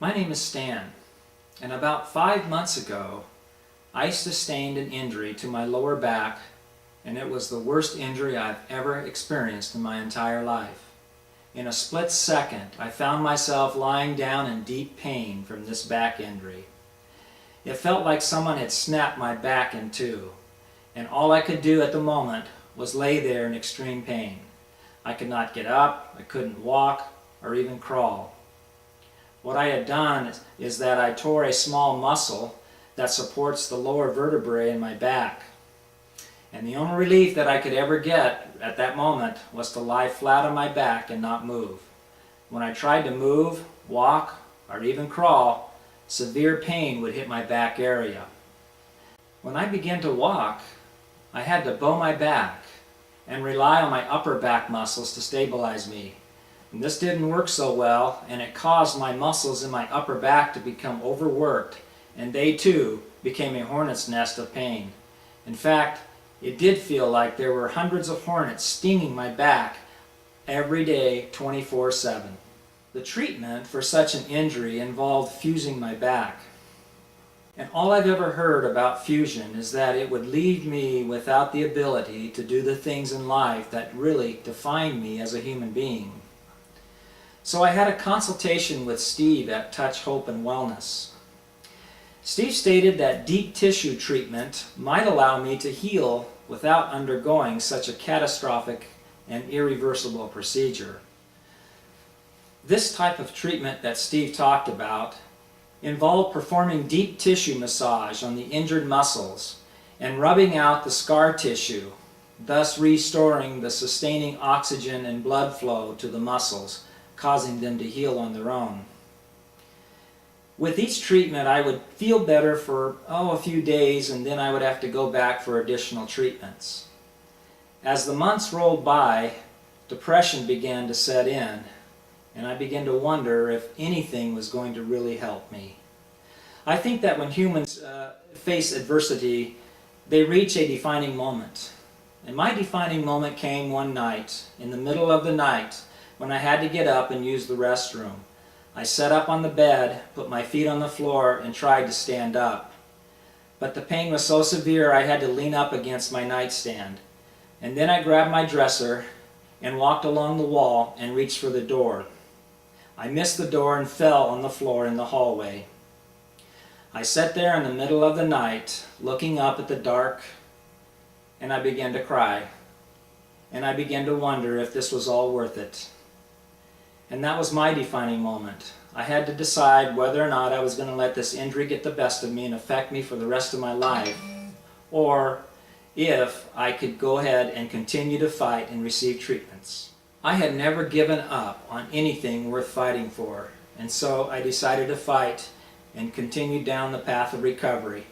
My name is Stan, and about 5 months ago, I sustained an injury to my lower back, and it was the worst injury I've ever experienced in my entire life. In a split second, I found myself lying down in deep pain from this back injury. It felt like someone had snapped my back in two, and all I could do at the moment was lay there in extreme pain. I could not get up, I couldn't walk, or even crawl. What I had done is that I tore a small muscle that supports the lower vertebrae in my back. And the only relief that I could ever get at that moment was to lie flat on my back and not move. When I tried to move, walk, or even crawl, severe pain would hit my back area. When I began to walk, I had to bow my back and rely on my upper back muscles to stabilize me. And this didn't work so well, and it caused my muscles in my upper back to become overworked, and they too became a hornet's nest of pain. In fact, it did feel like there were hundreds of hornets stinging my back every day, 24/7. The treatment for such an injury involved fusing my back. And all I've ever heard about fusion is that it would leave me without the ability to do the things in life that really define me as a human being. So I had a consultation with Steve at Touch Hope and Wellness. Steve stated that deep tissue treatment might allow me to heal without undergoing such a catastrophic and irreversible procedure. This type of treatment that Steve talked about involved performing deep tissue massage on the injured muscles and rubbing out the scar tissue, thus restoring the sustaining oxygen and blood flow to the muscles, causing them to heal on their own. With each treatment, I would feel better for a few days, and then I would have to go back for additional treatments. As the months rolled by, depression began to set in, and I began to wonder if anything was going to really help me. I think that when humans face adversity, they reach a defining moment. And my defining moment came one night, in the middle of the night, when I had to get up and use the restroom. I sat up on the bed, put my feet on the floor, and tried to stand up. But the pain was so severe I had to lean up against my nightstand. And then I grabbed my dresser and walked along the wall and reached for the door. I missed the door and fell on the floor in the hallway. I sat there in the middle of the night, looking up at the dark, and I began to cry. And I began to wonder if this was all worth it. And that was my defining moment. I had to decide whether or not I was going to let this injury get the best of me and affect me for the rest of my life, or if I could go ahead and continue to fight and receive treatments. I had never given up on anything worth fighting for, and so I decided to fight and continue down the path of recovery,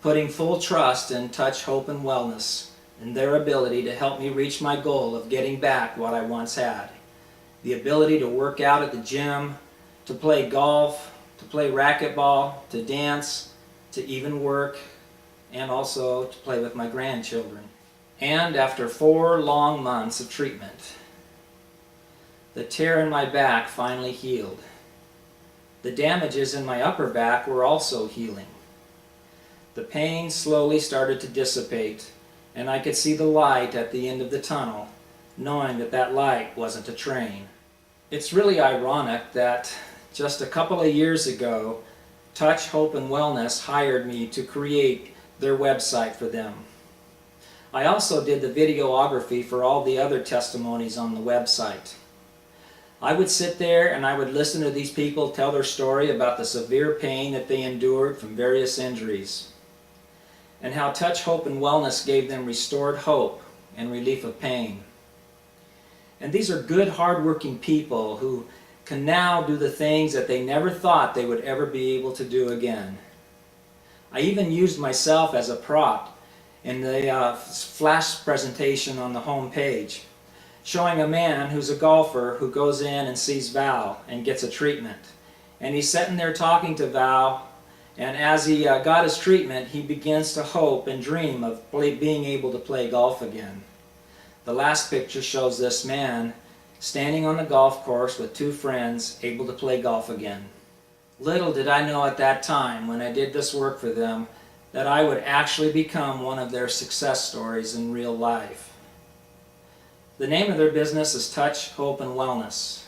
putting full trust in Touch Hope and Wellness and their ability to help me reach my goal of getting back what I once had. The ability to work out at the gym, to play golf, to play racquetball, to dance, to even work, and also to play with my grandchildren. And after 4 long months of treatment, the tear in my back finally healed. The damages in my upper back were also healing. The pain slowly started to dissipate, and I could see the light at the end of the tunnel, knowing that that light wasn't a train. It's really ironic that just a couple of years ago, Touch Hope and Wellness hired me to create their website for them. I also did the videography for all the other testimonies on the website. I would sit there and I would listen to these people tell their story about the severe pain that they endured from various injuries, and how Touch Hope and Wellness gave them restored hope and relief of pain. And these are good, hard-working people who can now do the things that they never thought they would ever be able to do again. I even used myself as a prop in the flash presentation on the home page, showing a man who's a golfer who goes in and sees Val and gets a treatment. And he's sitting there talking to Val, and as he got his treatment, he begins to hope and dream of being able to play golf again. The last picture shows this man standing on the golf course with 2 friends, able to play golf again. Little did I know at that time, when I did this work for them, that I would actually become one of their success stories in real life. The name of their business is Touch, Hope, and Wellness,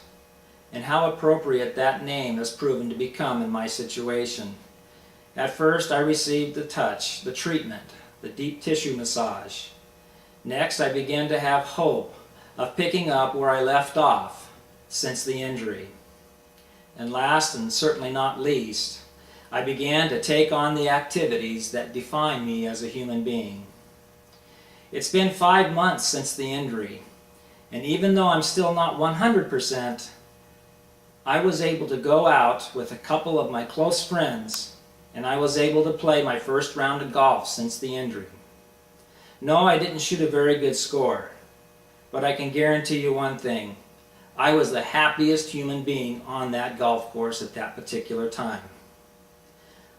and how appropriate that name has proven to become in my situation. At first, I received the touch, the treatment, the deep tissue massage. Next, I began to have hope of picking up where I left off since the injury. And last, and certainly not least, I began to take on the activities that define me as a human being. It's been 5 months since the injury, and even though I'm still not 100%, I was able to go out with a couple of my close friends, and I was able to play my first round of golf since the injury. No, I didn't shoot a very good score, but I can guarantee you one thing. I was the happiest human being on that golf course at that particular time.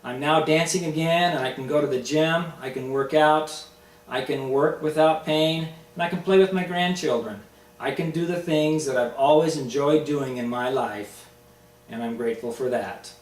I'm now dancing again, and I can go to the gym, I can work out, I can work without pain, and I can play with my grandchildren. I can do the things that I've always enjoyed doing in my life, and I'm grateful for that.